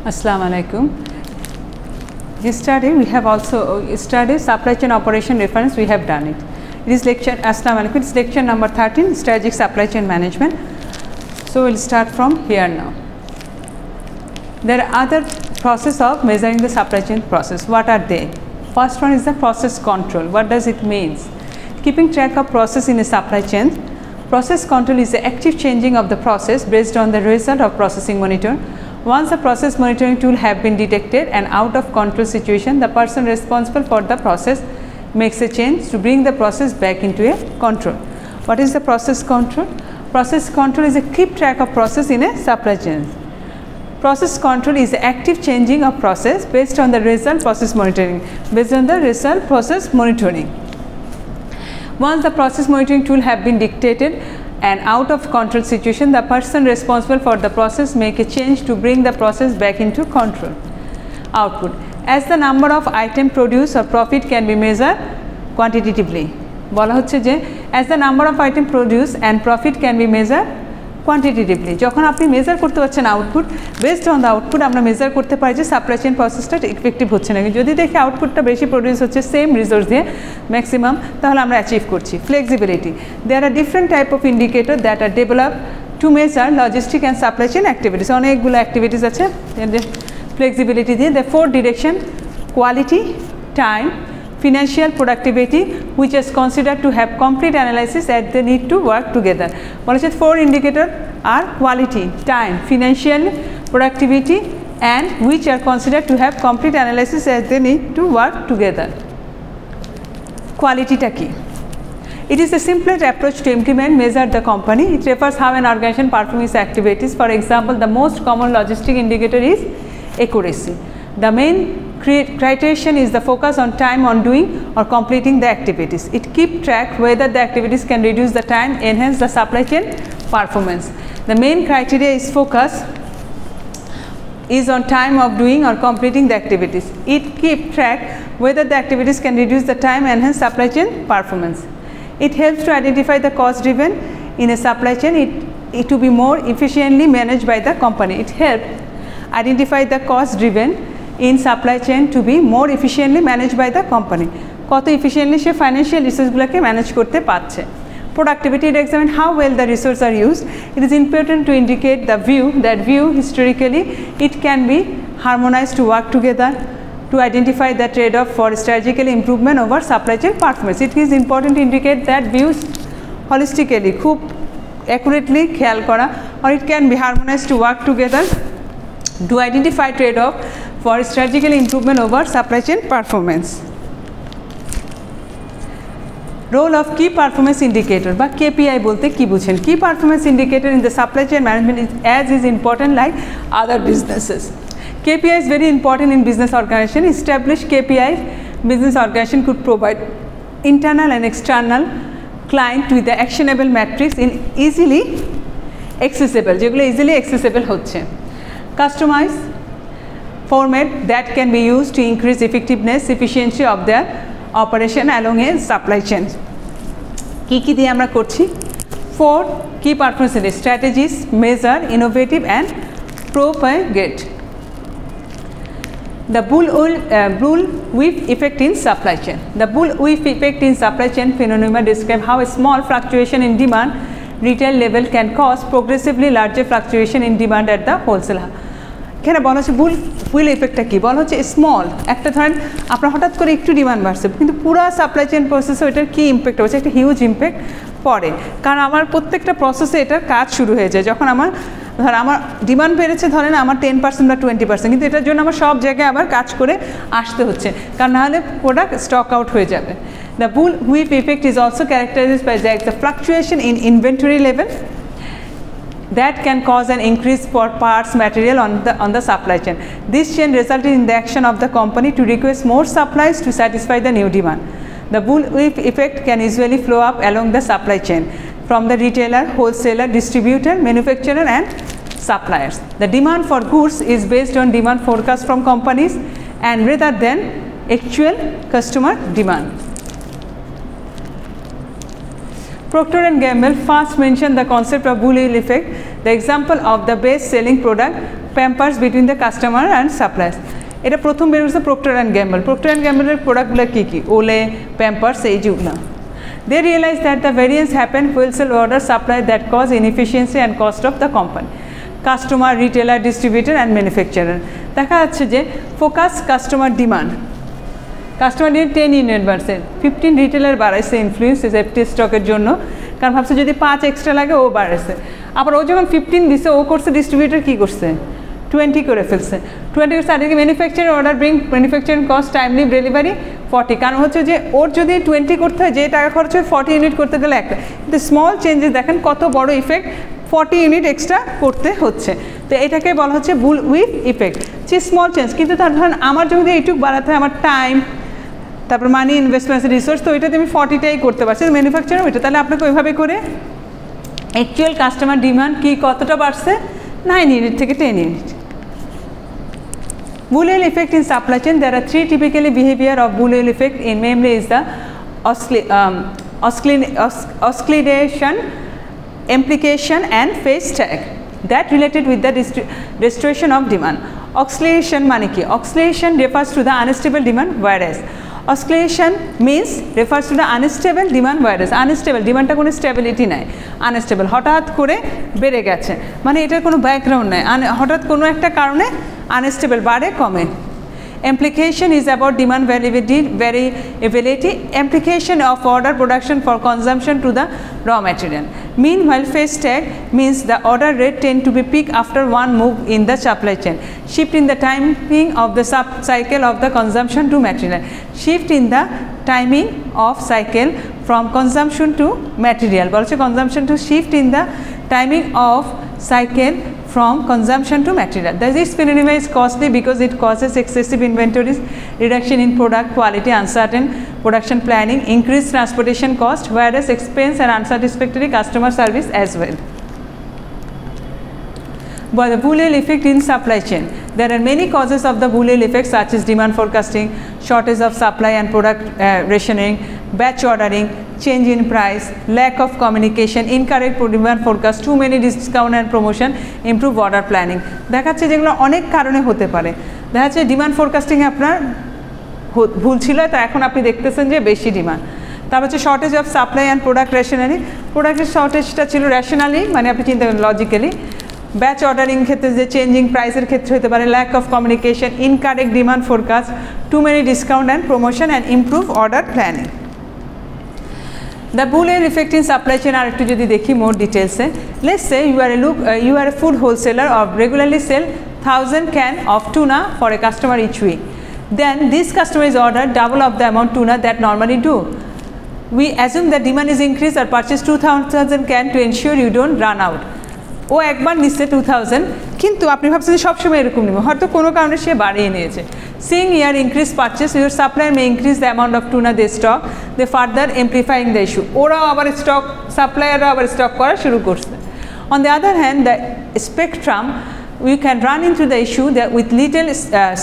Assalamu alaikum. Yesterday we have also studied supply chain operation reference. We have done it. It is lecture. Assalamu alaikum. It's lecture number 13, strategic supply chain management. So we'll start from here now. There are other process of measuring the supply chain process. What are they? First one is the process control. What does it mean? Keeping track of process in a supply chain. Process control is the active changing of the process based on the result of processing monitor. Once the process monitoring tool have been detected and out of control situation, the person responsible for the process makes a change to bring the process back into a control. What is the process control? Process control is a keep track of process in a supply chain. Process control is the active changing of process based on the result process monitoring. Based on the result process monitoring. Once the process monitoring tool have been detected and out of control situation, the person responsible for the process make a change to bring the process back into control. Output. As the number of item produced or profit can be measured quantitatively. বলা হচ্ছে যে as the number of item produced and profit can be measured quantitatively. যখন আপনি measure করতে পারছেন output, based on the output আমরা measure করতে পারি যে সাপ্লাই চেইন প্রসেসটা ইফেক্টিভ হচ্ছে নাকি। যদি দেখি আউটপুটটা বেশি প্রডিউস হচ্ছে সেম রিসোর্স দিয়ে ম্যাক্সিমাম, তাহলে আমরা অ্যাচিভ করছি। Flexibility. There are different type of indicator that are develop to measure logistic and supply chain activities. অনেকগুলো অ্যাক্টিভিটিস আছে ফ্লেক্সিবিলিটি দিয়ে। The 4 direction: quality, time, financial productivity, which is considered to have complete analysis as they need to work together. What is it? 4 indicators are quality, time, financial productivity, and which are considered to have complete analysis as they need to work together. Quality ta ki? It is the simplest approach to implement measure the company. It refers how an organization performs its activities. For example, the most common logistic indicator is accuracy. The main criterion is the focus on time on doing or completing the activities. It keeps track whether the activities can reduce the time, enhance the supply chain performance. The main criteria is focus is on time of doing or completing the activities. It keeps track whether the activities can reduce the time, enhance supply chain performance. It helps to identify the cost driven in a supply chain it to be more efficiently managed by the company. It helps identify the cost driven in supply chain to be more efficiently managed by the company. কত efficiently সে financial resourceগুলোকে manage করতে পারছে। Productivity, it examines how well the resources are used. It is important to indicate the view historically it can be harmonized to work together to identify the trade-off for strategical improvement over supply chain performance. It is important to indicate that views holistically খুব accurately খেয়াল করা, or it can be harmonized to work together to identify trade-off for strategical improvement over supply chain performance. Role of key performance indicator বা KPI বলতে কি বুঝেন? Key performance indicator in the supply chain management is important like other businesses. KPI is very important in business organization. Established KPI business organization could provide internal and external client with the actionable metrics in easily accessible, যেগুলো easily accessible হচ্ছে। Customize format that can be used to increase effectiveness, efficiency of their operation along a supply chain. কি দিয়ে আমরা করছি? 4 key performance strategies: measure, innovative, and propagate. The bullwhip effect in supply chain. The bullwhip effect in supply chain phenomena describe how a small fluctuation in demand retail level can cause progressively larger fluctuation in demand at the wholesaler. এখানে বলা হচ্ছে বুল ইফেক্টটা কি? বলা হচ্ছে small একটা, ধরেন আপনার হঠাৎ করে একটু ডিমান্ড বাড়ছে, কিন্তু পুরো সাপ্লাই চেইন প্রসেসে ওইটার কী ইম্প্যাক্ট হচ্ছে? একটা হিউজ ইম্প্যাক্ট পড়ে, কারণ আমার প্রত্যেকটা প্রসেসে এটার কাজ শুরু হয়ে যায়। যখন আমার ডিমান্ড বেড়েছে, ধরেন আমার 10% বা 20%, কিন্তু এটার জন্য আমার সব জায়গায় আবার কাজ করে আসতে হচ্ছে, কারণ নাহলে প্রোডাক্ট স্টক আউট হয়ে যাবে। The bullwhip effect is also characterized by the fluctuation in inventory level that can cause an increase for parts material on the supply chain. This chain resulted in the action of the company to request more supplies to satisfy the new demand. The bullwhip effect can usually flow up along the supply chain from the retailer, wholesaler, distributor, manufacturer, and suppliers. The demand for goods is based on demand forecast from companies and rather than actual customer demand. Procter & Gamble first mentioned the concept of bullwhip effect, the example of the best selling product Pampers between the customer and suppliers. এটা প্রথম বের হচ্ছে Procter & Gamble. Procter & Gamble এর প্রোডাক্টগুলো কি কি? Ole, Pampers, এই যেগুলো। They realized that the variance happened wholesale order supply that cause inefficiency and cost of the company. Customer, retailer, distributor and manufacturer. দেখা যাচ্ছে যে focus customer demand. Customer demand 10 unit বাড়ছে, 15 রিটেলার বাড়াইছে influence safety স্টকের জন্য, কারণ ভাবছে যদি 5 এক্সট্রা লাগে ও বাড়াইছে। আবার ও যখন 15 দিছে ও করছে ডিস্ট্রিবিউটর কি করছে 20 করে ফেলছে, 20 করছে। আর manufacturing order bring manufacturing cost timely delivery 40, কারণ হচ্ছে যে ওর যদি 20 করতে হয় যে টাকা খরচ হয় 40 ইউনিট করতে গেলে একটা, কিন্তু স্মল চেঞ্জেস দেখেন কত বড় ইফেক্ট, 40 ইউনিট এক্সট্রা করতে হচ্ছে। তো এটাকে বলা হচ্ছে বুলউইপ ইফেক্ট, যে স্মল চেঞ্জ। কিন্তু তার ধরেন আমার যদি এইটুকু বাড়াতে হয় আমার টাইম, তারপর মানি ইনভেস্টমেন্ট রিসোর্স, তো ওইটাতে আমি 40টাই করতে পারছি ম্যানুফ্যাকচারিং ওইটা। তাহলে আপনাকে ওইভাবে করে অ্যাকচুয়াল কাস্টমার ডিমান্ড কি কতটা বাড়ছে 9 ইউনিট থেকে 10 unit. Bullwhip effect in supply chain, there are 3 typical behavior of Bullwhip effect in mainly is the oscillation, implication and phase tag that related with the restoration of demand. Oscillation মানে কি? Oscillation refers to the unstable demand, whereas oscillation means refers to the unstable demand, whereas unstable ডিমান্ডটা কোনো stability নাই, unstable, হঠাৎ করে বেড়ে গেছে, মানে এটার কোনো ব্যাকগ্রাউন্ড নাই, হঠাৎ কোনো একটা কারণে আনস্টেবল, বাড়ে কমে। Implication is about demand variability, implication of order production for consumption to the raw material. Meanwhile, phase tag means the order rate tend to be peak after one move in the supply chain, shift in the timing of the cycle of the consumption to material, shift in the timing of cycle from consumption to material, বলছে consumption to shift in the timing of cycle from consumption to material. This phenomenon is costly because it causes excessive inventories, reduction in product quality, uncertain production planning, increased transportation cost, whereas expense and unsatisfactory customer service as well. By the Bullwhip effect in supply chain, there are many causes of the Bullwhip effect such as demand forecasting, shortage of supply and product rationing, batch ordering, change in price, lack of communication, incorrect demand forecast, too many discount and promotion, improve order planning. দেখাচ্ছে যেগুলো অনেক কারণে হতে পারে। দেখা যাচ্ছে demand ফোরকাস্টিংয়ে আপনার ভুল ছিল, তো এখন আপনি দেখতেছেন যে বেশি ডিমান্ড। তারপর হচ্ছে shortage of supply and product rationally, প্রোডাক্টের শর্টেজটা ছিল রেশনালি, মানে আপনি চিন্তা করেন লজিক্যালি। ব্যাচ অর্ডারিং ক্ষেত্রে যে চেঞ্জিং প্রাইসের ক্ষেত্রে হতে পারে, lack of communication, incorrect demand forecast, too many discount and promotion and improve order planning. The Bullwhip effect in supply chain are একটু যদি দেখি more details A, let's say you are a food wholesaler or regularly sell 1000 can of tuna for a customer each week. Then this customer is ordered double of the amount tuna that normally do. We assume that demand is increased or purchase 2000 can to ensure you don't run out. ও একবার নিচ্ছে 2000, কিন্তু আপনি ভাবছেন যে সবসময় এরকম নেবে, হয়তো কোনো কারণে সে বাড়িয়ে নিয়েছে। Seeing your increased purchase, your supplier may increase the amount of tuna they stock, they further amplifying the issue. ওরাও আবার স্টক, সাপ্লায়াররা আবার স্টক করা শুরু করছে। On the other hand, the spectrum, we can run into the issue that with little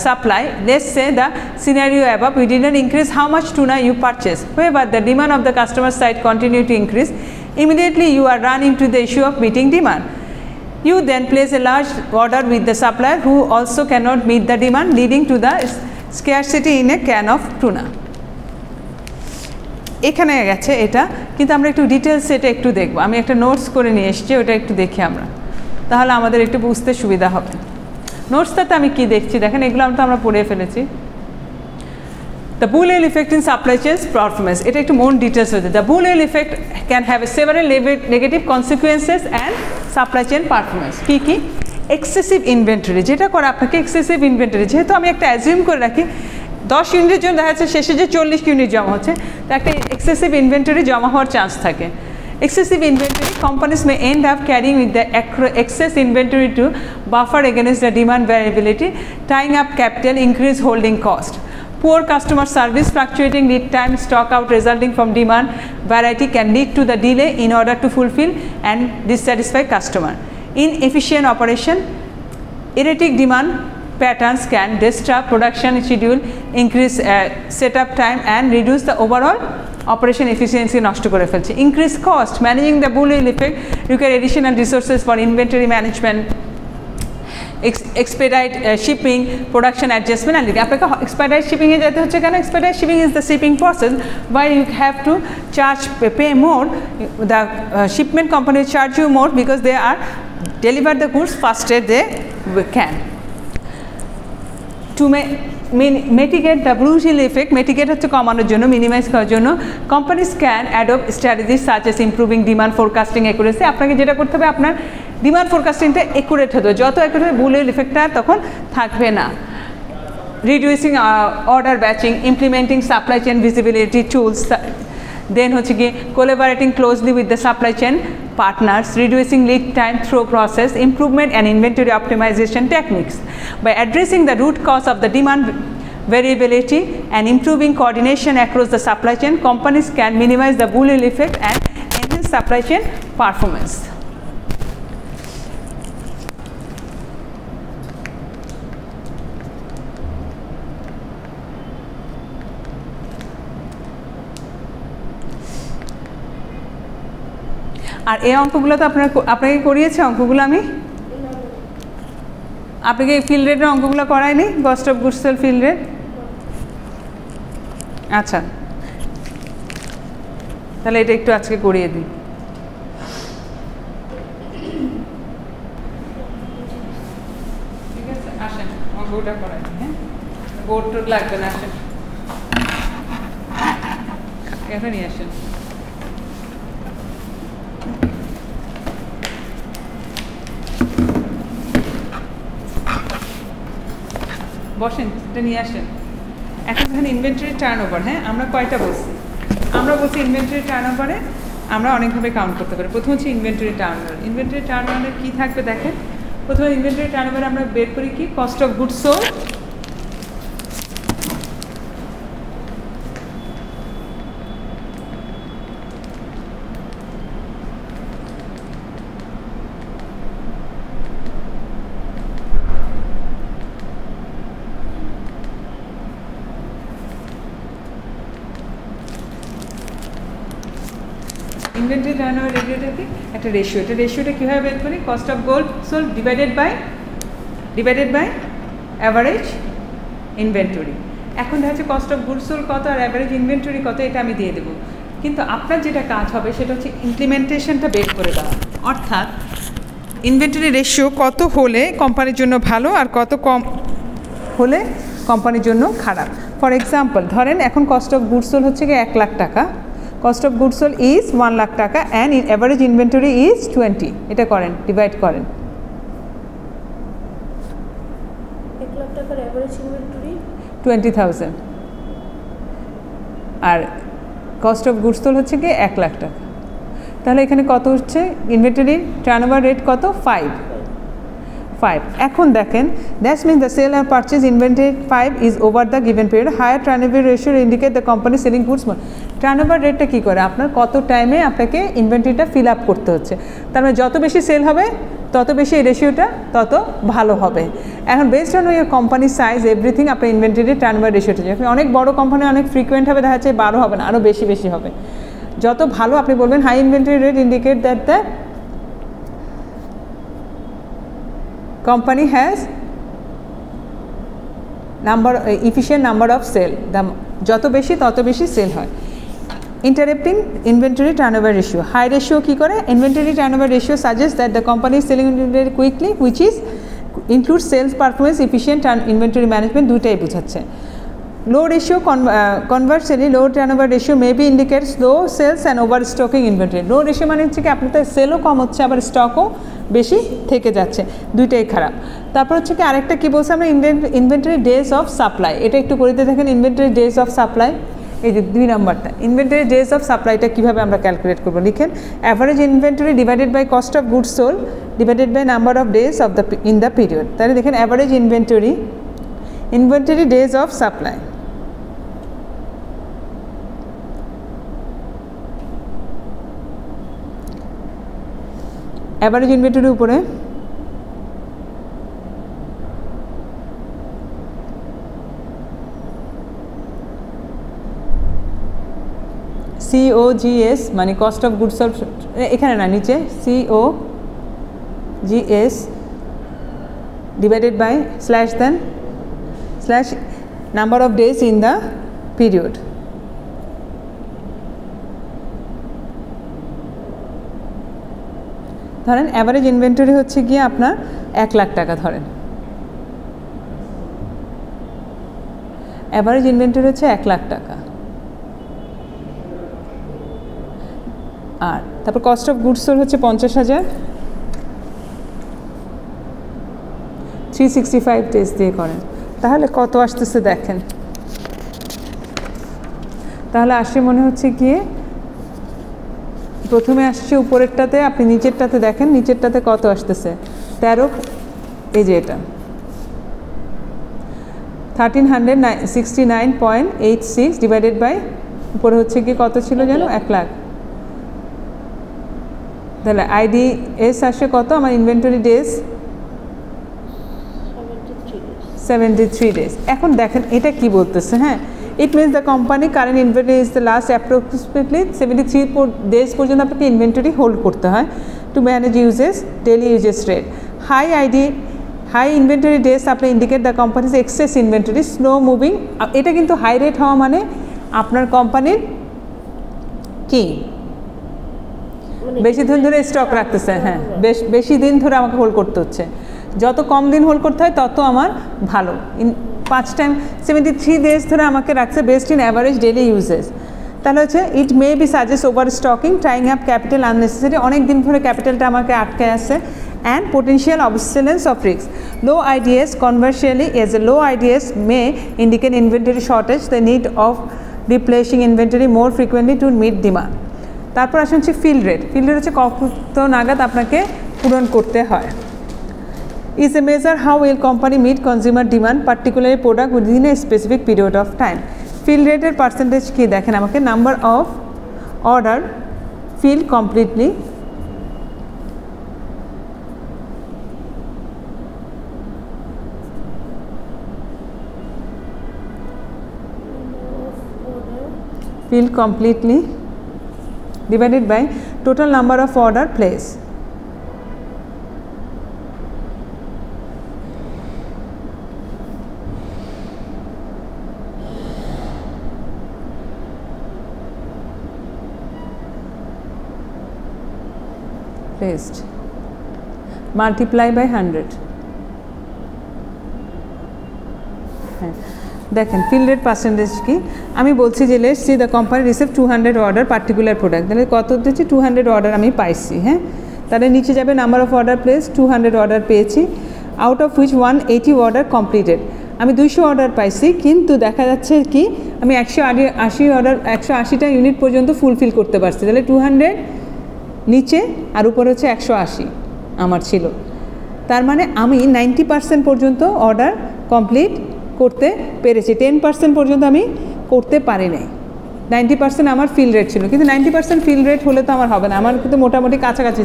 supply, let's say the scenario above, we didn't increase how much tuna you purchase. However, the demand of the customer side continue to increase. Immediately, you are run into the issue of meeting demand. You then place a large order with the supplier who also cannot meet the demand, leading to the scarcity in a can of tuna. এখানে গেছে এটা, কিন্তু আমরা একটু details এটা একটু দেখব। আমি একটা নোটস করে নিয়ে এসেছি, ওটা একটু দেখি আমরা, তাহলে আমাদের একটু বুঝতে সুবিধা হবে। নোটসটাতে আমি কি দেখছি দেখেন, এগুলো আমরা পড়ে ফেলেছি। The Bullwhip effect in supply chains performance, এটা একটু more details হচ্ছে। The Bullwhip effect can have several negative consequences and supply chain performance. কি কি? এক্সেসিভ ইনভেন্টরি, যেটা করে আপনাকে এক্সেসিভ ইনভেন্টরি, যেহেতু আমি একটা অ্যাজিউম করে রাখি 10 ইউনিটের জন্য দেখা যাচ্ছে শেষে যে 40 ইউনিট জমা হচ্ছে, তো একটা এক্সেসিভ ইনভেন্টরি জমা হওয়ার চান্স থাকে। Excessive inventory, companies may end up carrying with the excess inventory to buffer against the demand variability, tying up capital, increase holding cost. Poor customer service, fluctuating lead time, stock out resulting from demand variety can lead to the delay in order to fulfill and dissatisfy customer. Inefficient operation, erratic demand patterns can disrupt production schedule, increase setup time and reduce the overall operation efficiency নষ্ট করে ফেলছে। Increase cost, managing the bullion effect require additional resources for inventory management, expedite shipping, production adjustment and আপনাকে expedite shipping এ যেতে হচ্ছে কেন? expedite shipping is the shipping process where you have to pay more, the shipment company charge you more because they are deliver the goods faster they can. To mitigate the brutal effect, mitigate হচ্ছে কমানোর জন্য, minimise করার জন্য companies can adopt strategies such as improving demand forecasting accuracy. আপনাকে যেটা করতে হবে আপনার ডিমান্ড ফোরকাস্টিংটা একুরেট হতে হবে, যত একুরেট বুলিয়ন ইফেক্টটা তখন থাকবে না। Reducing order batching, implementing supply chain visibility tools, then হচ্ছে কি collaborating closely with the supply chain partners, reducing lead time through process improvement and inventory optimization techniques. By addressing the root cause of the demand variability and improving coordination across the supply chain, companies can minimize the bullwhip effect and enhance supply chain performance. আর এই অঙ্কগুলো তো আপনাকে করিয়েছে, অঙ্কগুলো আমি আপনাকে fill রেটের অঙ্কগুলো করাইনি, cost of goods sold fill rate. আচ্ছা, তাহলে এটা একটু আজকে করিয়ে দিই। ঠিক আছে, আসেন অঙ্কটা করাই দিই। হ্যাঁ, বোর্ড টোড লাগবে না, আসেন এখনই আসেন। বসেন, এটা নিয়ে আসেন। এখন এখানে ইনভেন্টরি টার্নওভার, হ্যাঁ আমরা কয়টা বলছি? আমরা বলছি ইনভেন্টরি টার্নওভারে আমরা অনেকভাবে কাউন্ট করতে পারি। প্রথম হচ্ছে ইনভেন্টরি টার্নওভার। ইনভেন্টরি টার্নওভারে কী থাকবে দেখেন, প্রথমে ইনভেন্টরি টার্নওভারে আমরা বের করি কি cost of goods sold, inventory turnover রেশিওটা কি একটা রেশিও, এটা রেশিওটা কীভাবে বের করি? কস্ট অফ গোল্ড sold divided by average inventory. এখন দেখা যাচ্ছে কস্ট অফ গুডস সোল্ড কত আর অ্যাভারেজ ইনভেন্টরি কত, এটা আমি দিয়ে দেবো। কিন্তু আপনার যেটা কাজ হবে সেটা হচ্ছে ইমপ্লিমেন্টেশনটা বের করে দেওয়া, অর্থাৎ ইনভেন্টরি রেশিও কত হলে কোম্পানির জন্য ভালো আর কত কম হলে কোম্পানির জন্য খারাপ। ফর এক্সাম্পল ধরেন এখন কস্ট অফ গুডস সোল্ড হচ্ছে কি 1 লাখ টাকা, cost of goods sold is 1 lakh টাকা and in average inventory is 20, এটা করেন, ডিভাইড করেন। 1 লাখ টাকার এভারেজ ইনভেন্টরি 20,000 আর কস্ট অফ গুডস সোল্ড হচ্ছে কি 1 লাখ টাকা, তাহলে এখানে কত হচ্ছে? ইনভেন্টরি টার্নওভার রেট কত? 5। এখন দেখেন that's means the sale and purchase inventory 5 is over the given period. Higher turnover ratio indicate the company selling goods more. Turnover রেটটা কী করে? আপনার কত টাইমে আপনাকে ইনভেন্টরিটা ফিল আপ করতে হচ্ছে, তার মানে যত বেশি সেল হবে তত বেশি এই রেশিওটা তত ভালো হবে। এখন based on your company size everything আপনার ইনভেন্টরি টার্নওভার রেশিওটা যাবে। অনেক বড় কোম্পানি অনেক ফ্রিকুয়েন্ট হবে, দেখা যাচ্ছে 12 হবে না, আরও বেশি হবে। যত ভালো আপনি বলবেন high inventory rate indicate that the company has efficient number of sale, যত বেশি তত বেশি সেল হয়। Interpreting inventory turnover ratio, high ratio কী করে? Inventory turnover ratio suggest that the company is selling inventory quickly which is include sales performance efficient and inventory management, দুইটাই বোঝাচ্ছে। Low ratio conversely low turnover ratio may be indicates low sales and overstocking inventory. Low ratio মানে হচ্ছে কি আপনার তো সেলও কম হচ্ছে আবার স্টকও বেশি থেকে যাচ্ছে, দুইটাই খারাপ। তারপর হচ্ছে কি আরেকটা কী বলছে আমরা ইনভেন্টরি ডেজ অফ সাপ্লাই, এটা একটু করিতে দেখেন। ইনভেন্টরি ডেজ অফ সাপ্লাই, এই যে 2 নম্বরটা ইনভেন্টরি ডেজ অফ সাপ্লাইটা কীভাবে আমরা ক্যালকুলেট করবো? লিখেন average inventory divided by cost of goods sold divided by number of days of the in the period. তাহলে দেখেন average inventory days of supply, average ইনভেন্টরির উপরে COGS মানে কস্ট অফ গুডস সোল্ড, এখানে না নিচে COGS divided by slash then slash number of days in the period. ধরেন average inventory হচ্ছে গিয়ে আপনার 1 লাখ টাকা, ধরেন অ্যাভারেজ ইনভেন্টরি হচ্ছে 1 লাখ টাকা। আর তারপর কস্ট অফ গুডস সোল্ড হচ্ছে 50,000, 365 ডেজ দিয়ে করেন, তাহলে কত আসতেছে দেখেন। তাহলে আসে মনে হচ্ছে গিয়ে প্রথমে আসছে উপরেরটাতে, আপনি নিচেরটাতে দেখেন নিচেরটাতে কত আসতেছে 13, এই যে এটা 1369.86 ডিভাইডেড বাই উপরে হচ্ছে কি কত ছিল যেন 1 লাখ। তাহলে IDS আসে কত, আমার ইনভেন্টরি ডেজ 73 ডেজ। এখন দেখেন এটা কি বলতেছে, হ্যাঁ it means the company current inventory is the last approximately 73 days পর্যন্ত আপনাকে ইনভেন্টরি হোল্ড করতে হয় to manage usages daily usages rate. High inventory days আপনার indicate the company's excess inventory slow moving. এটা কিন্তু হাই রেট হওয়া মানে আপনার কোম্পানির কি বেশি দিন ধরে স্টক রাখতেছে, হ্যাঁ বেশি দিন ধরে আমাকে হোল্ড করতে হচ্ছে, যত কম দিন হোল্ড করতে হয় তত আমার ভালো। 5 টাইম 73 ডেজ ধরে আমাকে রাখছে based on average daily usages. তাহলে হচ্ছে it may be suggest overstocking, tying up capital unnecessary, অনেক দিন ধরে ক্যাপিটালটা আমাকে আটকে আছে, and potential obsolescence of risks. Low IDS conversely, as a low IDS may indicate inventory shortage, the need of replacing inventory more frequently to meet demand. তারপর আসেন হচ্ছে ফিল রেট। ফিল রেট হচ্ছে কত নাগাদ আপনাকে পূরণ করতে হয়। is a measure how well company meet consumer demand, particularly product within a specific period of time. Fill rate এর পার্সেন্টেজ কি দেখেন আমাকে, number of order fill completely divided by total number of order placed. Multiply by 100. দেখেন feel rate percentage কি, আমি বলছি যে let's see the company receive 200 order particular product, তাহলে কত দিচ্ছি 200 অর্ডার আমি পাইছি, হ্যাঁ তাহলে নিচে যাবে number of order place, 200 order পেয়েছি, out of which 180 order completed, আমি 200 অর্ডার পাইছি, কিন্তু দেখা যাচ্ছে কি আমি 180টা ইউনিট পর্যন্ত ফুলফিল করতে পারছি, তাহলে 200 নিচে আর উপরে হচ্ছে 180 আমার ছিল, তার মানে আমি 90% পর্যন্ত অর্ডার কমপ্লিট করতে পেরেছি, 10% পর্যন্ত আমি করতে পারি নাই। 90% আমার ফিল রেট ছিল, কিন্তু 90% ফিল রেট হলে তো আমার হবে না, আমার কিন্তু মোটামুটি কাছাকাছি।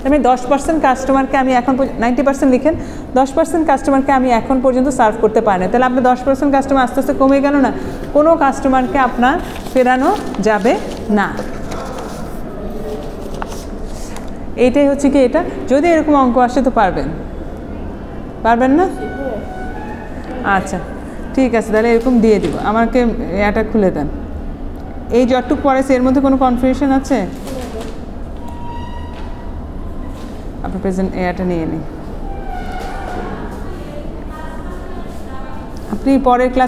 আমি 10% কাস্টমারকে আমি এখন 90% লিখেন 10% কাস্টমারকে আমি এখন পর্যন্ত সার্ভ করতে পারি না, তাহলে আপনার 10% কাস্টমার আস্তে আস্তে কমে গেল না, কোনো কাস্টমারকে আপনার ফেরানো যাবে না। এইটাই হচ্ছে কি, এটা যদি এরকম অঙ্ক আসে তো পারবেন না? আচ্ছা ঠিক আছে, তাহলে এরকম দিয়ে দিব, আমাকে এটা খুলে দেন। এই যতটুকু পড়েছে এর মধ্যে কোনো কনফিউশন আছে? আপনার প্রেজেন্ট এটা নিয়ে নিন, আপনি পরের ক্লাস